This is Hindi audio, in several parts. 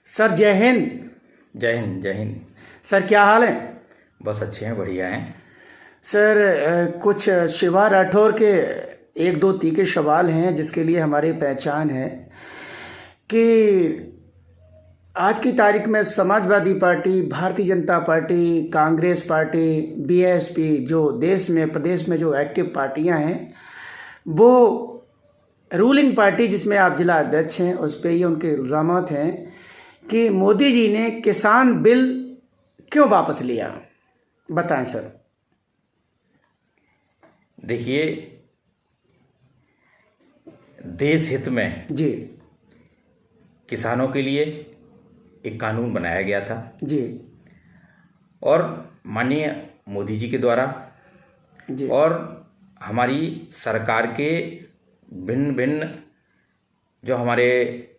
सर जय हिंद। जय हिंद जय हिंद। सर क्या हाल है? बस अच्छे हैं, बढ़िया हैं। सर कुछ शिवा राठौर के एक दो तीखे सवाल हैं जिसके लिए हमारी पहचान है कि आज की तारीख में Samajwadi party, Bharatiya Janata party, Congress party, BSP जो देश में प्रदेश में जो एक्टिव पार्टियां हैं वो रूलिंग पार्टी जिसमें आप जिला अध्यक्ष हैं उस पर ये उनके इल्ज़ामात हैं कि मोदी जी ने किसान बिल क्यों वापस लिया। बताएं सर। देखिए, देश हित में जी किसानों के लिए एक कानून बनाया गया था जी और माननीय मोदी जी के द्वारा जी और हमारी सरकार के भिन्न भिन्न जो हमारे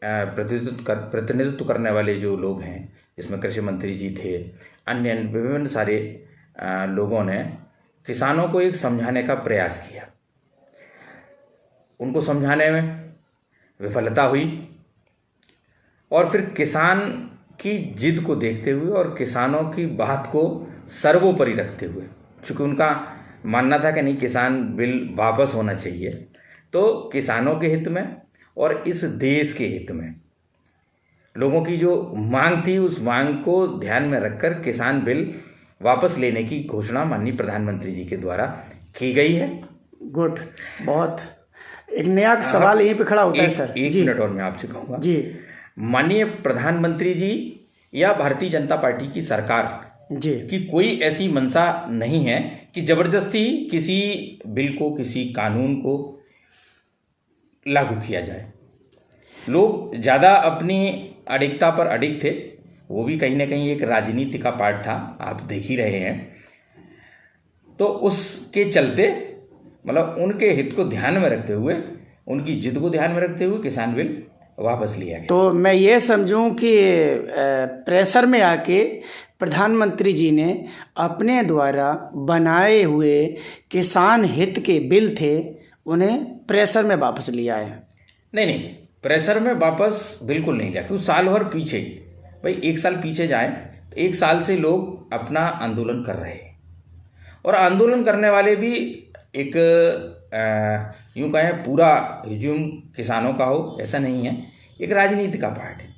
प्रतिनिधित्व करने वाले जो लोग हैं, जिसमें कृषि मंत्री जी थे, अन्य विभिन्न सारे लोगों ने किसानों को एक समझाने का प्रयास किया। उनको समझाने में विफलता हुई और फिर किसान की जिद को देखते हुए और किसानों की बात को सर्वोपरि रखते हुए, चूँकि उनका मानना था कि नहीं, किसान बिल वापस होना चाहिए, तो किसानों के हित में और इस देश के हित में लोगों की जो मांग थी उस मांग को ध्यान में रखकर किसान बिल वापस लेने की घोषणा माननीय प्रधानमंत्री जी के द्वारा की गई है। गुड। बहुत एक नया सवाल यहीं पे खड़ा होता है सर। एक मिनट और मैं आपसे कहूँगा जी। माननीय प्रधानमंत्री जी या भारतीय जनता पार्टी की सरकार जी की कोई ऐसी मंशा नहीं है कि जबरदस्ती किसी बिल को, किसी कानून को लागू किया जाए। लोग ज़्यादा अपनी अडिगता पर अडिग थे, वो भी कहीं ना कहीं एक राजनीति का पार्ट था, आप देख ही रहे हैं। तो उसके चलते मतलब उनके हित को ध्यान में रखते हुए, उनकी जिद को ध्यान में रखते हुए किसान बिल वापस लिया गया। तो मैं ये समझूं कि प्रेशर में आके प्रधानमंत्री जी ने अपने द्वारा बनाए हुए किसान हित के बिल थे उन्हें प्रेशर में वापस लिया है। नहीं, प्रेशर में वापस बिल्कुल नहीं लिया, क्योंकि साल भर पीछे, भाई एक साल पीछे जाएं तो एक साल से लोग अपना आंदोलन कर रहे हैं और आंदोलन करने वाले भी एक यूँ कहें पूरा हुजूम किसानों का हो ऐसा नहीं है, एक राजनीति का पार्ट है।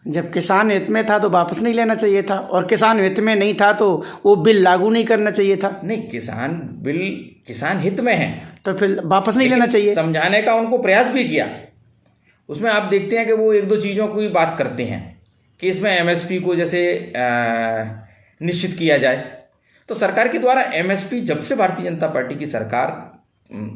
जब किसान हित में था तो वापस नहीं लेना चाहिए था और किसान हित में नहीं था तो वो बिल लागू नहीं करना चाहिए था। नहीं, किसान बिल किसान हित में है तो फिर वापस नहीं लेना चाहिए। समझाने का उनको प्रयास भी किया। उसमें आप देखते हैं कि वो एक दो चीज़ों की बात करते हैं कि इसमें एमएसपी को जैसे निश्चित किया जाए। तो सरकार के द्वारा एमएसपी, जब से भारतीय जनता पार्टी की सरकार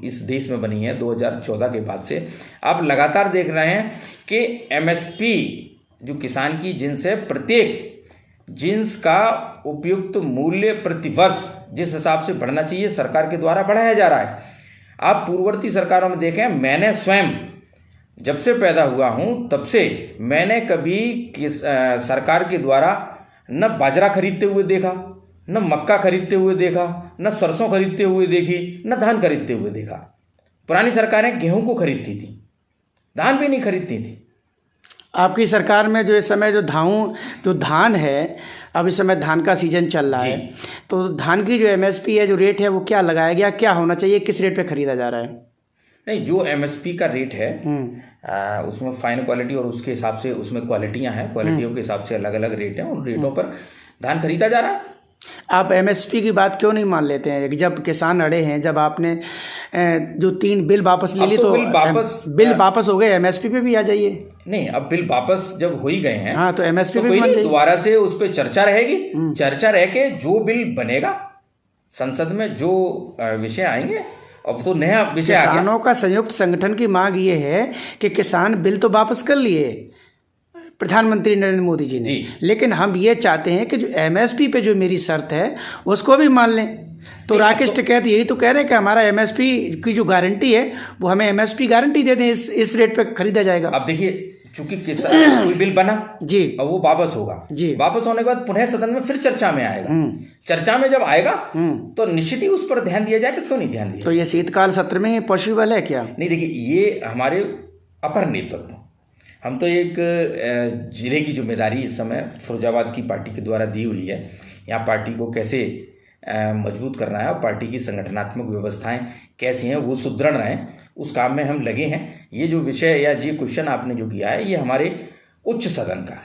इस देश में बनी है 2014 के बाद से, आप लगातार देख रहे हैं कि एमएसपी जो किसान की जिन्स है, प्रत्येक जिन्स का उपयुक्त मूल्य प्रतिवर्ष जिस हिसाब से बढ़ना चाहिए सरकार के द्वारा बढ़ाया जा रहा है। आप पूर्ववर्ती सरकारों में देखें, मैंने स्वयं जब से पैदा हुआ हूं तब से मैंने कभी सरकार के द्वारा न बाजरा खरीदते हुए देखा, न मक्का खरीदते हुए देखा, न सरसों खरीदते हुए देखी, न धान खरीदते हुए देखा। पुरानी सरकारें गेहूं को खरीदती थी, धान भी नहीं खरीदती थी। आपकी सरकार में जो इस समय जो धान है, अब इस समय धान का सीजन चल रहा है, तो धान की जो एमएसपी है, जो रेट है, वो क्या लगाया गया, क्या होना चाहिए, किस रेट पे खरीदा जा रहा है? नहीं, जो एमएसपी का रेट है उसमें फाइन क्वालिटी और उसके हिसाब से उसमें क्वालिटियां हैं, क्वालिटियों के हिसाब से अलग अलग रेट हैं, उन रेटों पर धान खरीदा जा रहा है। आप एमएसपी की बात क्यों नहीं मान लेते हैं? जब किसान अड़े हैं, जब आपने जो 3 बिल वापस ले ली तो बिल वापस हो गए, एमएसपी पे भी आ जाइए। नहीं, अब बिल वापस जब हो ही गए हैं, हाँ, तो एमएसपी पे भी दोबारा से उस पर चर्चा रहेगी। चर्चा रह के जो बिल बनेगा संसद में, जो विषय आएंगे, अब तो नया विषय आ गया। किसानों का संयुक्त संगठन की मांग ये है कि किसान बिल तो वापस कर लिए प्रधानमंत्री नरेंद्र मोदी जी ने, लेकिन हम ये चाहते हैं कि जो एमएसपी पे जो मेरी शर्त है उसको भी मान लें। तो राकेश टिकैत यही तो कह रहे हैं कि हमारा एमएसपी की जो गारंटी है वो हमें एमएसपी गारंटी दे दें, इस रेट पे खरीदा जाएगा। अब देखिए, चूंकि किसान कोई बिल बना जी और वो वापस होगा जी वापस होने के बाद पुनः सदन में फिर चर्चा में आएगा। चर्चा में जब आएगा तो निश्चित ही उस पर ध्यान दिया जाएगा। क्यों नहीं ध्यान दिया? तो ये शीतकाल सत्र में पॉसिबल है क्या? नहीं, देखिए, ये हमारे अपर नेतृत्व, हम तो एक जिले की जिम्मेदारी इस समय फिरोजाबाद की पार्टी के द्वारा दी हुई है। यहाँ पार्टी को कैसे मजबूत करना है और पार्टी की संगठनात्मक व्यवस्थाएं कैसी हैं वो सुदृढ़ रहें, उस काम में हम लगे हैं। ये जो विषय या ये क्वेश्चन आपने जो किया है, ये हमारे उच्च सदन का,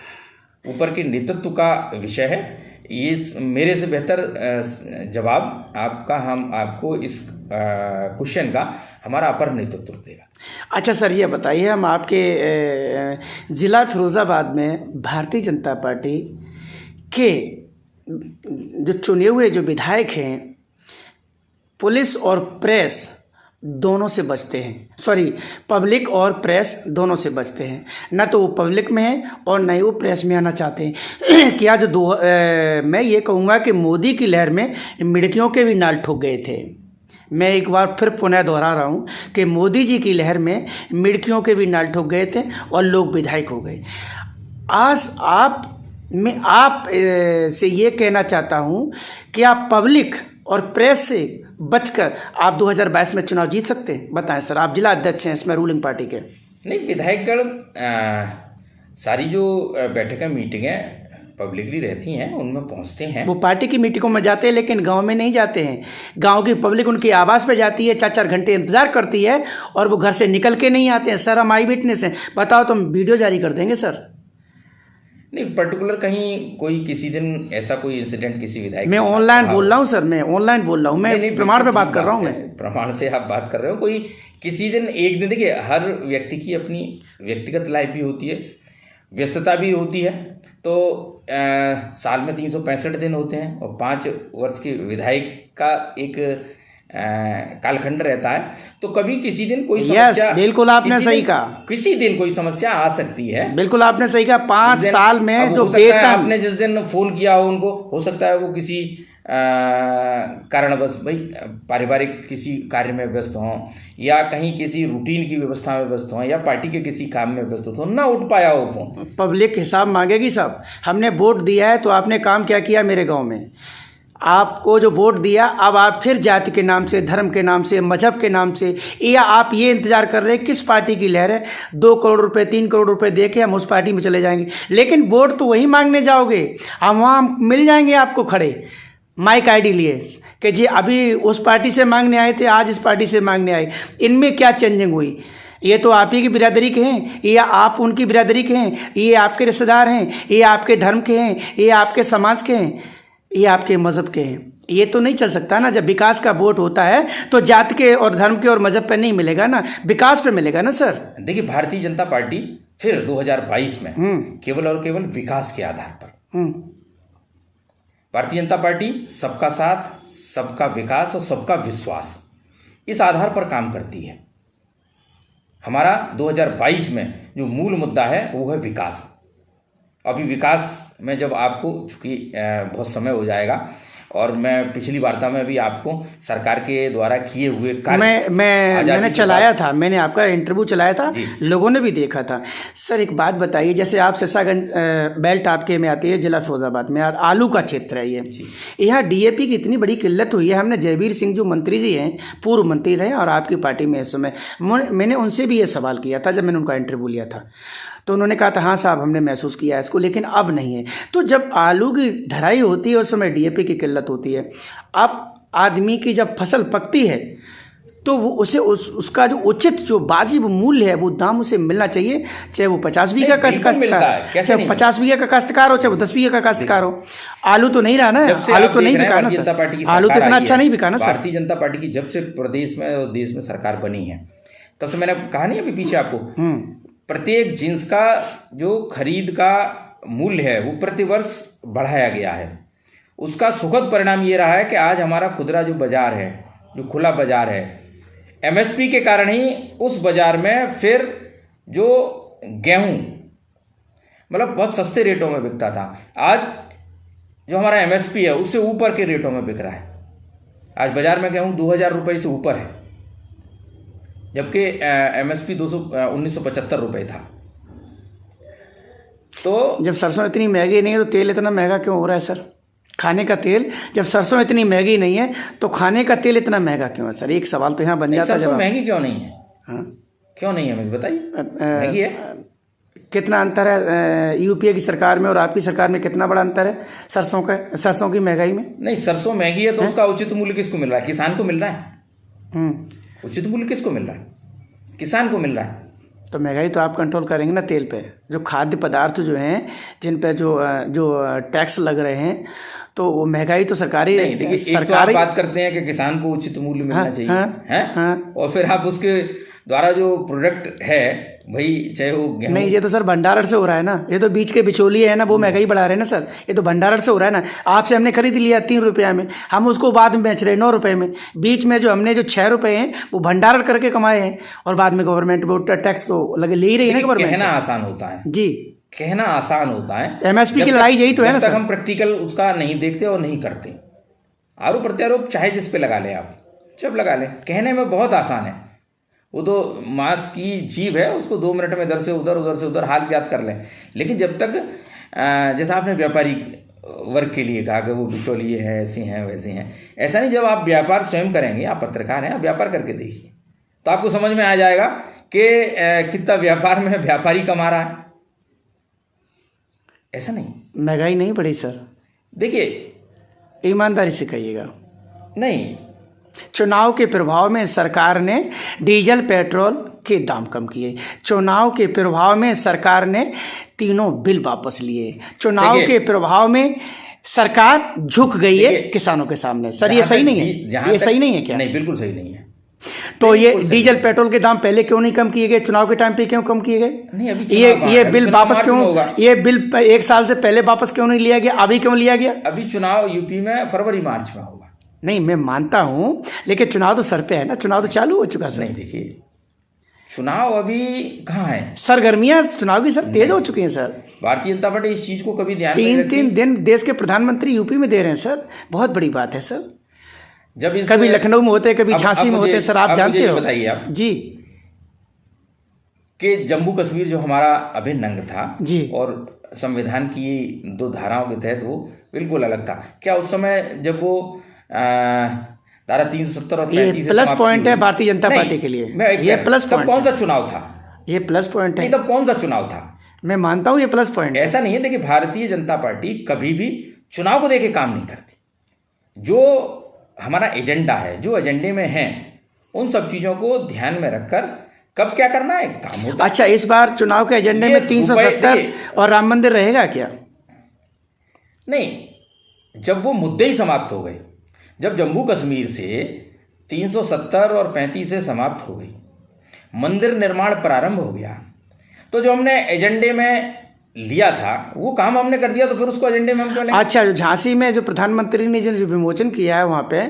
ऊपर के नेतृत्व का विषय है। ये मेरे से बेहतर जवाब आपका, हम आपको इस क्वेश्चन का हमारा अपर नेतृत्व देगा। अच्छा सर, ये बताइए, हम आपके ज़िला फिरोज़ाबाद में भारतीय जनता पार्टी के जो चुने हुए जो विधायक हैं, पुलिस और प्रेस दोनों से बचते हैं, सॉरी पब्लिक और प्रेस दोनों से बचते हैं। ना तो वो पब्लिक में है और ना ही वो प्रेस में आना चाहते हैं। क्या जो मैं ये कहूँगा कि मोदी की लहर में मिड़कियों के भी नाल ठुक गए थे। मैं एक बार फिर पुनः दोहरा रहा हूँ कि मोदी जी की लहर में मिड़कियों के भी नाल ठुक गए थे और लोग विधायक हो गए। आज आप से ये कहना चाहता हूँ कि आप पब्लिक और प्रेस से बचकर आप 2022 में चुनाव जीत सकते हैं? बताएं सर, आप जिला अध्यक्ष हैं इसमें रूलिंग पार्टी के। नहीं, विधायकगण सारी जो बैठकें मीटिंगें पब्लिकली रहती हैं उनमें पहुंचते हैं। वो पार्टी की मीटिंगों में जाते हैं लेकिन गांव में नहीं जाते हैं। गांव की पब्लिक उनकी आवास पे जाती है, 4-4 घंटे इंतजार करती है और वो घर से निकल के नहीं आते हैं। सर, हम आई विटनेस हैं, बताओ तो हम वीडियो जारी कर देंगे सर। नहीं, पर्टिकुलर कहीं कोई किसी दिन ऐसा कोई इंसिडेंट किसी विधायक, मैं ऑनलाइन बोल रहा हूँ सर, मैं ऑनलाइन बोल रहा हूँ, मैं प्रमाण पे बात कर रहा हूँ। मैं प्रमाण से आप बात कर रहे हो। कोई किसी दिन एक दिन, देखिए हर व्यक्ति की अपनी व्यक्तिगत लाइफ भी होती है, व्यस्तता भी होती है। तो साल में 365 दिन होते हैं और 5 वर्ष के विधायक का एक कालखंड रहता है। तो कभी किसी दिन कोई समस्या, बिल्कुल आपने सही कहा, किसी दिन कोई समस्या आ सकती है। बिल्कुल आपने सही कहा। 5 साल में जो वेतन आपने जिस दिन फोन किया हो उनको, हो सकता है वो किसी कारणवश भाई पारिवारिक किसी कार्य में व्यस्त हों या कहीं किसी रूटीन की व्यवस्था में व्यस्त हों या पार्टी के किसी काम में व्यस्त हो, ना उठ पाया हो फोन। पब्लिक हिसाब मांगेगी सब। हमने वोट दिया है तो आपने काम क्या किया मेरे गांव में? आपको जो वोट दिया, अब आप फिर जाति के नाम से, धर्म के नाम से, मजहब के नाम से, या आप ये इंतजार कर रहे हैं किस पार्टी की लहर है, 2 करोड़ रुपए 3 करोड़ रुपए दे के हम उस पार्टी में चले जाएंगे। लेकिन वोट तो वही मांगने जाओगे, हम वहाँ मिल जाएंगे आपको खड़े माइक आईडी लिए कि जी अभी उस पार्टी से मांगने आए थे, आज इस पार्टी से मांगने आए, इनमें क्या चेंजिंग हुई? ये तो आप ही की बिरादरी के हैं, ये आप उनकी बिरादरी के हैं, ये आपके रिश्तेदार हैं, ये आपके धर्म के हैं, ये आपके समाज के हैं, ये आपके मज़हब के हैं। ये तो नहीं चल सकता ना। जब विकास का वोट होता है तो जाति के और धर्म के और मजहब पे नहीं मिलेगा ना, विकास पे मिलेगा ना सर। देखिए, भारतीय जनता पार्टी फिर 2022 में केवल और केवल विकास के आधार पर, भारतीय जनता पार्टी सबका साथ, सबका विकास और सबका विश्वास, इस आधार पर काम करती है। हमारा 2022 में जो मूल मुद्दा है वो है विकास। अभी विकास में जब आपको, चूँकि बहुत समय हो जाएगा और मैं पिछली वार्ता में भी आपको सरकार के द्वारा किए हुए कार्य मैंने चलाया था, मैंने आपका इंटरव्यू चलाया था, लोगों ने भी देखा था। सर एक बात बताइए, जैसे आप सिरसागंज बेल्ट आपके में आती है, जिला फिरोजाबाद में आलू का क्षेत्र है ये, यहाँ डीएपी की इतनी बड़ी किल्लत हुई है। हमने जयवीर सिंह जो मंत्री जी हैं, पूर्व मंत्री रहे और आपकी पार्टी में इस समय, मैंने उनसे भी ये सवाल किया था जब मैंने उनका इंटरव्यू लिया था, तो उन्होंने कहा था हाँ साहब हमने महसूस किया है इसको, लेकिन अब नहीं है। तो जब आलू की धराई होती है उस समय डीएपी की किल्लत होती है। अब आदमी की जब फसल पकती है तो वो उसे उसका जो उचित जो वाजिब मूल्य है वो दाम उसे मिलना चाहिए, चाहे वो 50 बीघा का काश्तकार, चाहे 50 बीघा का काश्तकार हो, चाहे वो 10 बीघा का काश्तकार हो। आलू तो नहीं रहा ना, आलू तो नहीं बिका ना सर, आलू तो इतना अच्छा नहीं बिका ना सर। भारतीय जनता पार्टी की जब से प्रदेश में और देश में सरकार बनी है, तब से मैंने कहा नहीं अभी पीछे आपको, प्रत्येक जिन्स का जो खरीद का मूल्य है वो प्रतिवर्ष बढ़ाया गया है। उसका सुखद परिणाम ये रहा है कि आज हमारा खुदरा जो बाजार है, जो खुला बाजार है, एमएसपी के कारण ही उस बाजार में फिर जो गेहूं मतलब बहुत सस्ते रेटों में बिकता था, आज जो हमारा एमएसपी है उससे ऊपर के रेटों में बिक रहा है। आज बाजार में गेहूं 2000 रुपये से ऊपर है, जबकि एमएसपी 1975 रुपये था। तो जब सरसों इतनी महंगी नहीं है तो तेल इतना महंगा क्यों हो रहा है सर? खाने का तेल, जब सरसों इतनी महंगी नहीं है तो खाने का तेल इतना महंगा क्यों है सर? एक सवाल तो यहाँ बन जाता है। सरसों महंगी क्यों नहीं है? हाँ, क्यों नहीं है, मुझे बताइए। महंगी है। कितना अंतर है यूपीए की सरकार में और आपकी सरकार में? कितना बड़ा अंतर है सरसों की महंगाई में? नहीं, सरसों महंगी है तो उसका उचित मूल्य किसको मिल रहा है? किसान को मिल रहा है। उचित मूल्य किसको मिल रहा है? किसान को मिल रहा है। तो महंगाई तो आप कंट्रोल करेंगे ना तेल पे। जो खाद्य पदार्थ जो हैं जिन पे जो टैक्स लग रहे हैं, तो वो महंगाई तो सरकारी नहीं, देखिए, एक तो आप बात करते हैं कि किसान को उचित मूल्य मिलना चाहिए, हैं? और फिर आप उसके द्वारा जो प्रोडक्ट है भाई, चाहे वो गेहूं। नहीं, ये तो सर भंडारण से हो रहा है ना। ये तो बीच के बिचौलिए है ना, वो महंगाई बढ़ा रहे हैं ना सर। ये तो भंडारण से हो रहा है ना। आपसे हमने खरीद लिया 3 रुपया में, हम उसको बाद में बेच रहे हैं 9 रुपये में। बीच में जो हमने जो 6 रुपये हैं वो भंडारण करके कमाए हैं, और बाद में गवर्नमेंट वो टैक्स तो लगे ले ही रही है ना गवर्नमेंट। कहना आसान होता है जी, कहना आसान होता है। एमएसपी की लड़ाई यही तो है ना सर। सर। हम प्रैक्टिकल उसका नहीं देखते और नहीं करते। आरोप प्रत्यारोप चाहे जिस पे लगा लें आप, जब लगा लें, कहने में बहुत आसान है। वो तो मांस की जीभ है, उसको 2 मिनट में इधर से उधर हाल याद कर लें। लेकिन जब तक जैसा आपने व्यापारी वर्ग के लिए कहा कि वो बिचौलिए हैं, ऐसे हैं वैसे हैं, ऐसा नहीं। जब आप व्यापार स्वयं करेंगे, आप पत्रकार हैं, आप व्यापार करके देखिए तो आपको समझ में आ जाएगा कि कितना व्यापार में व्यापारी कमा रहा है। ऐसा नहीं। महंगाई नहीं बढ़ी सर, देखिए, ईमानदारी से कहिएगा। नहीं, चुनाव के प्रभाव में सरकार ने डीजल पेट्रोल के दाम कम किए। चुनाव के प्रभाव में सरकार ने तीनों बिल वापस लिए। चुनाव के प्रभाव में सरकार झुक गई है किसानों के सामने। सर ये सही नहीं है? ये सही नहीं है क्या? नहीं, बिल्कुल सही नहीं है। तो ये डीजल पेट्रोल के दाम पहले क्यों नहीं कम किए गए? चुनाव के टाइम पे क्यों कम किए गए? नहीं, अभी ये बिल वापस क्यों, ये बिल 1 साल से पहले वापस क्यों नहीं लिया गया? अभी क्यों लिया गया? अभी चुनाव यूपी में फरवरी मार्च में होगा। नहीं, मैं मानता हूं, लेकिन चुनाव तो सर पे है ना। चुनाव तो चालू हो चुका सर। नहीं, देखिए, चुनाव अभी कहाँ है? सरगर्मियां चुनाव की सर तेज हो चुकी हैं सर। भारतीय जनता पार्टी इस चीज को कभी ध्यान में 3 दिन देश के प्रधानमंत्री यूपी में दे रहे हैं सर। बहुत बड़ी बात है सर। जब कभी लखनऊ में होते, कभी झांसी में होते सर, आप जानते हो। बताइए आप जी कि जम्मू कश्मीर जो हमारा अभिन्न अंग था जी, और संविधान की 2 धाराओं के तहत वो बिल्कुल अलग था। क्या उस समय जब वो धारा 370 और 35 प्लस पॉइंट है भारतीय जनता पार्टी के लिए। ये प्लस पॉइंट। कौन सा चुनाव था? ये प्लस पॉइंट है। तब कौन सा चुनाव था? मैं मानता हूं ये प्लस पॉइंट। ऐसा नहीं है। देखिए, भारतीय जनता पार्टी कभी भी चुनाव को देके काम नहीं करती। जो हमारा एजेंडा है, जो एजेंडे में है, उन सब चीजों को ध्यान में रखकर कब क्या करना है काम होता है। अच्छा, इस बार चुनाव के एजेंडे में 370 और राम मंदिर रहेगा क्या? नहीं, जब वो मुद्दे ही समाप्त हो गए, जब जम्मू कश्मीर से 370 और 35 से समाप्त हो गई, मंदिर निर्माण प्रारंभ हो गया, तो जो हमने एजेंडे में लिया था वो काम हमने कर दिया, तो फिर उसको एजेंडे में हम क्यों लेंगे? अच्छा, जो झांसी में जो प्रधानमंत्री ने जो विमोचन किया है वहाँ पे,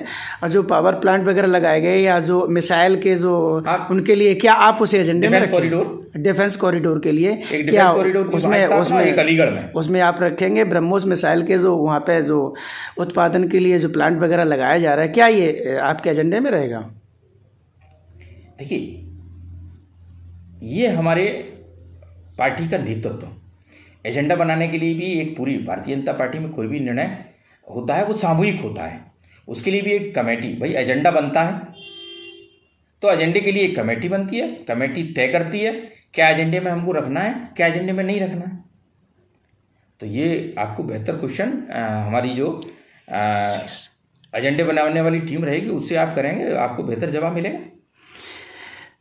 और जो पावर प्लांट वगैरह लगाए गए, या जो मिसाइल के जो उनके लिए, क्या आप उसे एजेंडे में रखेंगे? डिफेंस कॉरिडोर के लिए क्या उसमें आप रखेंगे? ब्रह्मोस मिसाइल के जो वहाँ पे जो उत्पादन के लिए जो प्लांट वगैरह लगाया जा रहा है, क्या ये आपके एजेंडे में रहेगा? देखिए, ये हमारे पार्टी का नेतृत्व एजेंडा बनाने के लिए भी, एक पूरी भारतीय जनता पार्टी में कोई भी निर्णय होता है वो सामूहिक होता है। उसके लिए भी एक कमेटी, भाई एजेंडा बनता है तो एजेंडे के लिए एक कमेटी बनती है, कमेटी तय करती है क्या एजेंडे में हमको रखना है, क्या एजेंडे में नहीं रखना है। तो ये आपको बेहतर क्वेश्चन हमारी जो एजेंडे बनाने वाली टीम रहेगी उससे आप करेंगे, आपको बेहतर जवाब मिलेगा।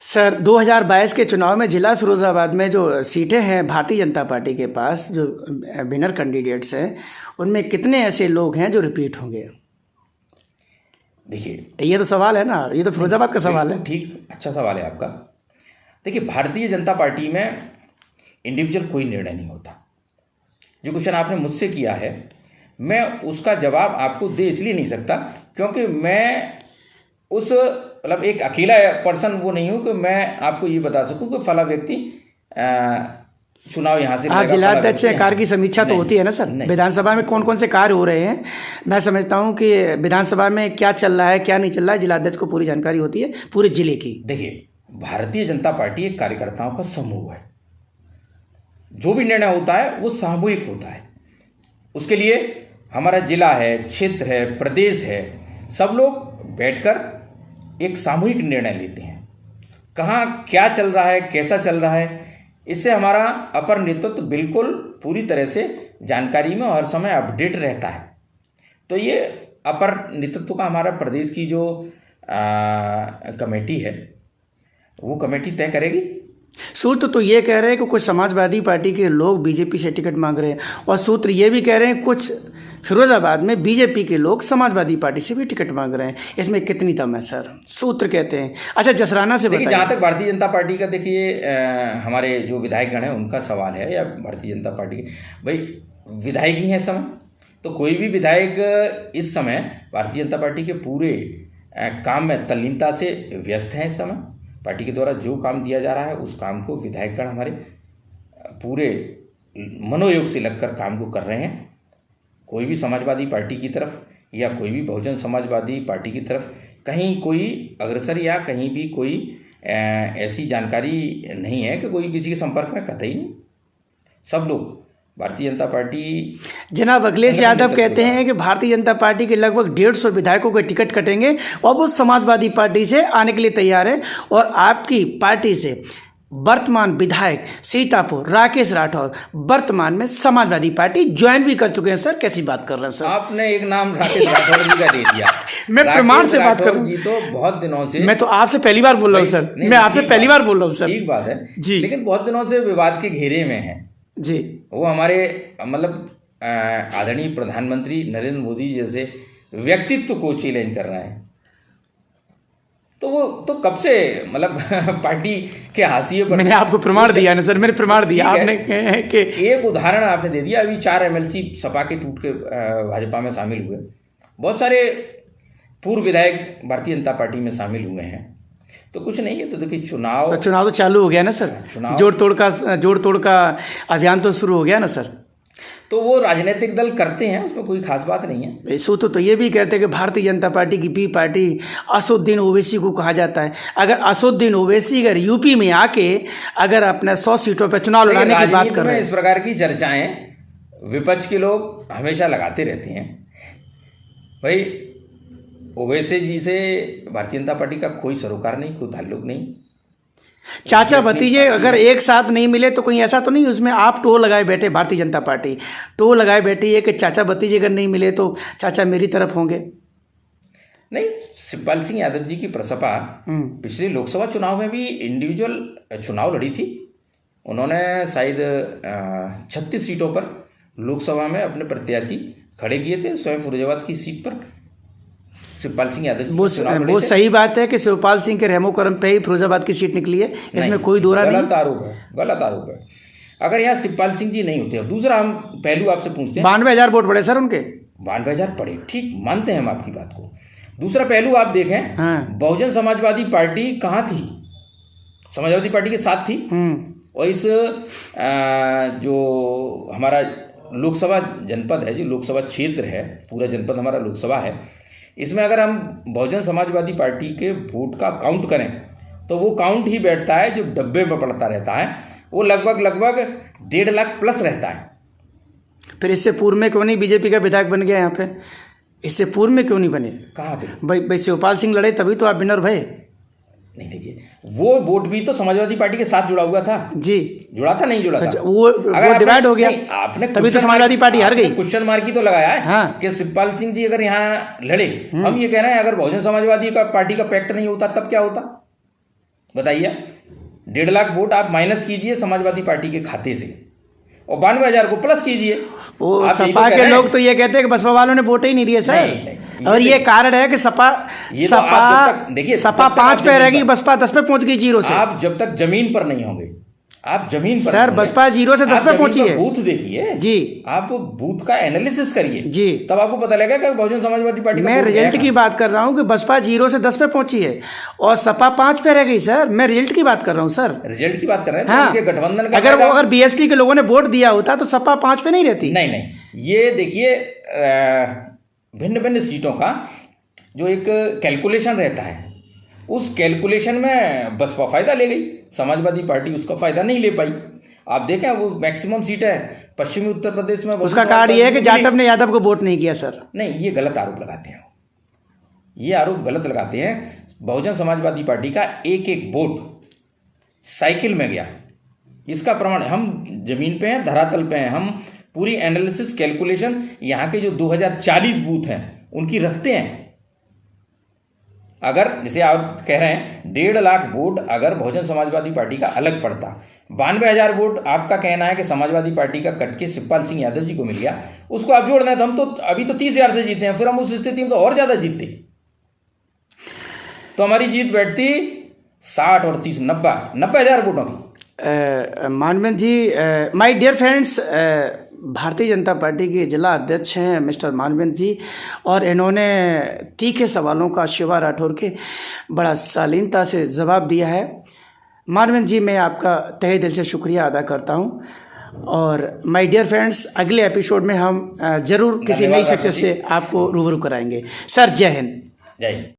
सर, 2022 के चुनाव में जिला फिरोजाबाद में जो सीटें हैं भारतीय जनता पार्टी के पास, जो विनर कैंडिडेट्स हैं, उनमें कितने ऐसे लोग हैं जो रिपीट होंगे? देखिए, ये तो सवाल है ना, ये तो फिरोजाबाद का सवाल है। ठीक, अच्छा सवाल है आपका। देखिए, भारतीय जनता पार्टी में इंडिविजुअल कोई निर्णय नहीं होता। जो क्वेश्चन आपने मुझसे किया है, मैं उसका जवाब आपको दे इसलिए नहीं सकता क्योंकि मैं उस मतलब एक अकेला पर्सन वो नहीं हूं कि मैं आपको ये बता सकूं कि फला व्यक्ति चुनाव यहाँ से आप जिलाध्यक्ष कार्य की समीक्षा तो होती है ना सर? विधानसभा में कौन कौन से कार्य हो रहे हैं, मैं समझता हूँ कि विधानसभा में क्या चल रहा है क्या नहीं चल रहा है, जिलाध्यक्ष को पूरी जानकारी होती है पूरे जिले की। देखिए, भारतीय जनता पार्टी एक कार्यकर्ताओं का समूह है जो भी निर्णय होता है वो सामूहिक होता है। उसके लिए हमारा जिला है, क्षेत्र है, प्रदेश है, सब लोग बैठकर एक सामूहिक निर्णय लेते हैं। कहाँ क्या चल रहा है, कैसा चल रहा है, इससे हमारा अपर नेतृत्व बिल्कुल पूरी तरह से जानकारी में हर समय अपडेट रहता है। तो ये अपर नेतृत्व का हमारा प्रदेश की जो कमेटी है वो कमेटी तय करेगी। सूत्र तो ये कह रहे हैं कि कुछ समाजवादी पार्टी के लोग बीजेपी से टिकट मांग रहे हैं, और सूत्र ये भी कह रहे हैं कुछ फिरोजाबाद में बीजेपी के लोग समाजवादी पार्टी से भी टिकट मांग रहे हैं। इसमें कितनी दम है सर? सूत्र कहते हैं। अच्छा, जसराना से देखिए, जहाँ तक भारतीय जनता पार्टी का, देखिए हमारे जो विधायकगण हैं उनका सवाल है, या भारतीय जनता पार्टी भाई विधायक ही हैं इस समय, तो कोई भी विधायक इस समय भारतीय जनता पार्टी के पूरे काम में तल्लीनता से व्यस्त हैं। इस समय पार्टी के द्वारा जो काम दिया जा रहा है उस काम को विधायकगण हमारे पूरे मनोयोग से लगकर काम को कर रहे हैं। कोई भी समाजवादी पार्टी की तरफ या कोई भी बहुजन समाजवादी पार्टी की तरफ कहीं कोई अग्रसर या कहीं भी कोई ऐसी जानकारी नहीं है कि कोई किसी के संपर्क में कतई नहीं। सब लोग भारतीय जनता पार्टी। जनाब अखिलेश यादव कहते हैं कि भारतीय जनता पार्टी के लगभग 150 विधायकों के टिकट कटेंगे और वो समाजवादी पार्टी से आने के लिए तैयार है, और आपकी पार्टी से वर्तमान विधायक सीतापुर राकेश राठौर वर्तमान में समाजवादी पार्टी ज्वाइन भी कर चुके हैं। सर कैसी बात कर रहे हैं सर? आपने एक नाम राकेश राठौर जी का दे दिया। मैं प्रमाण से बात कर रहा हूं जी, तो बहुत दिनों से, मैं तो आपसे पहली बार बोल रहा हूँ सर, मैं आपसे पहली बार बोल रहा हूँ सर। ठीक बात है जी, लेकिन बहुत दिनों से विवाद के घेरे में है जी। वो हमारे मतलब आदरणीय प्रधानमंत्री नरेंद्र मोदी जैसे व्यक्तित्व को चैलेंज कर रहे हैं। तो वो तो कब से मतलब पार्टी के हाशिए पर। मैंने आपको प्रमाण दिया ना सर, मैंने प्रमाण दिया आपने कि एक उदाहरण आपने दे दिया। अभी 4 MLC सपा के टूट के भाजपा में शामिल हुए, बहुत सारे पूर्व विधायक भारतीय जनता पार्टी में शामिल हुए हैं। तो कुछ नहीं है, तो देखिए चुनाव तो चालू हो गया ना सर, जोड़ तोड़ का अभियान तो शुरू हो गया ना सर। तो वो राजनीतिक दल करते हैं, उसमें कोई खास बात नहीं है। सूत्र तो ये भी कहते हैं कि भारतीय जनता पार्टी की बी पार्टी असुद्दीन ओवैसी को कहा जाता है। अगर असुद्दीन ओवैसी अगर यूपी में आके अगर अपने 100 सीटों पर चुनाव लड़ाने की बात कर रहे हैं, इस प्रकार की चर्चाएं विपक्ष के लोग हमेशा लगाते रहते हैं। भाई ओवैसी जी से भारतीय जनता पार्टी का कोई सरोकार नहीं, कोई ताल्लुक नहीं। चाचा भतीजे अगर एक साथ नहीं मिले तो कहीं ऐसा तो नहीं उसमें आप टो लगाए बैठे, भारतीय जनता पार्टी टो लगाए बैठी है कि चाचा भतीजे अगर नहीं मिले तो चाचा मेरी तरफ होंगे? नहीं, शिवपाल सिंह यादव जी की प्रसपा पिछले लोकसभा चुनाव में भी इंडिविजुअल चुनाव लड़ी थी। उन्होंने शायद 36 सीटों पर लोकसभा में अपने प्रत्याशी खड़े किए थे। स्वयं फिरोजाबाद की सीट पर शिवपाल सिंह यादव जी वो सही बात है कि शिवपाल सिंह के रहमो करम पे ही फिरोजाबाद की सीट निकली है, इसमें कोई दो राय नहीं। गलत आरोप है। अगर यहाँ शिवपाल सिंह जी नहीं होते। दूसरा हम पहलू आपसे पूछते हैं, 92,000 वोट पड़े सर उनके। 92,000 पड़े, ठीक मानते हैं हम आपकी बात को। दूसरा पहलू आप देखें, बहुजन समाजवादी पार्टी कहाँ थी? समाजवादी पार्टी के साथ थी। और इस जो हमारा लोकसभा जनपद है, जो लोकसभा क्षेत्र है, पूरा जनपद हमारा लोकसभा है, इसमें अगर हम बहुजन समाजवादी पार्टी के वोट का काउंट करें तो वो काउंट ही बैठता है जो डब्बे में पड़ता रहता है, वो लगभग 1.5 लाख प्लस रहता है। फिर इससे पूर्व में क्यों नहीं बीजेपी का विधायक बन गया यहाँ पे? इससे पूर्व में क्यों नहीं बने? कहाँ पे? भाई शिवपाल सिंह लड़े तभी तो आप विनर भये। नहीं, देखिए वो वोट भी तो समाजवादी पार्टी के साथ जुड़ा हुआ था जी। जुड़ा था, नहीं जुड़ा था? वो डिवाइड हो गया, आपने तभी तो समाजवादी पार्टी हार गई। क्वेश्चन मार्क ही तो लगाया है। हाँ। कि शिवपाल सिंह जी अगर यहाँ लड़े, हम ये कह रहे हैं अगर बहुजन समाजवादी का पार्टी का पैक्ट नहीं होता तब क्या होता बताइए? 1.5 लाख वोट आप माइनस कीजिए समाजवादी पार्टी के खाते से और 92,000 को प्लस कीजिए। वो सपा के लोग तो ये कहते हैं कि बसपा वालों ने वोट ही नहीं दिए सर। और ये कारण है कि सपा 5 पे रहेगी, बसपा 10 पे पहुंच गई 0 से। आप जब तक जमीन पर नहीं होंगे, आप जमीन पर सर बसपा 0 से 10 पे पहुंची है। बूथ देखिए जी, आप बूथ का एनालिसिस करिए जी, तब आपको पता लगेगा कि बहुजन समाजवादी पार्टी। मैं रिजल्ट की बात कर रहा हूं कि बसपा 0 से 10 पे पहुंची है और सपा 5 पे रह गई सर। मैं रिजल्ट की बात कर रहा हूं सर, रिजल्ट की बात कर रहे हैं। हाँ, गठबंधन का अगर बीएसपी के लोगों ने वोट दिया होता तो सपा 5 पे नहीं रहती। नहीं, ये देखिए भिन्न भिन्न सीटों का जो एक कैलकुलेशन रहता है, उस कैलकुलेशन में बसपा फायदा ले गई, समाजवादी पार्टी उसका फायदा नहीं ले पाई। आप देखें वो मैक्सिमम सीट है पश्चिमी उत्तर प्रदेश में। उसका कारण ये है कि जाटव ने यादव को वोट नहीं किया सर। नहीं, ये गलत आरोप लगाते हैं, ये आरोप गलत लगाते हैं। बहुजन समाजवादी पार्टी का एक एक वोट साइकिल में गया, इसका प्रमाण हम जमीन पे हैं, धरातल पे हैं। हम पूरी एनालिसिस कैलकुलेशन यहाँ के जो 2040 बूथ हैं उनकी रखते हैं। अगर जैसे आप कह रहे हैं 1.5 लाख वोट अगर बहुजन समाजवादी पार्टी का अलग पड़ता, 92,000 वोट आपका कहना है कि समाजवादी पार्टी का कट के शिवपाल सिंह यादव जी को मिल गया, उसको आप जोड़ दें तो हम तो अभी तो 30,000 से जीते हैं, फिर हम उस स्थिति में तो और ज़्यादा जीतते, तो हमारी जीत बैठती 60 और 30 90,000 वोटों की। मानवेंद्र जी, my dear friends, Bharatiya Janata party के जिला अध्यक्ष हैं मिस्टर मानवेंद्र जी, और इन्होंने तीखे सवालों का शिवा राठौर के बड़ा शालीनता से जवाब दिया है। मानवेंद्र जी, मैं आपका तहे दिल से शुक्रिया अदा करता हूं, और माय डियर फ्रेंड्स, अगले एपिसोड में हम जरूर किसी नई सक्सेस से आपको रूबरू कराएंगे। सर, जय हिंद। जय हिंद।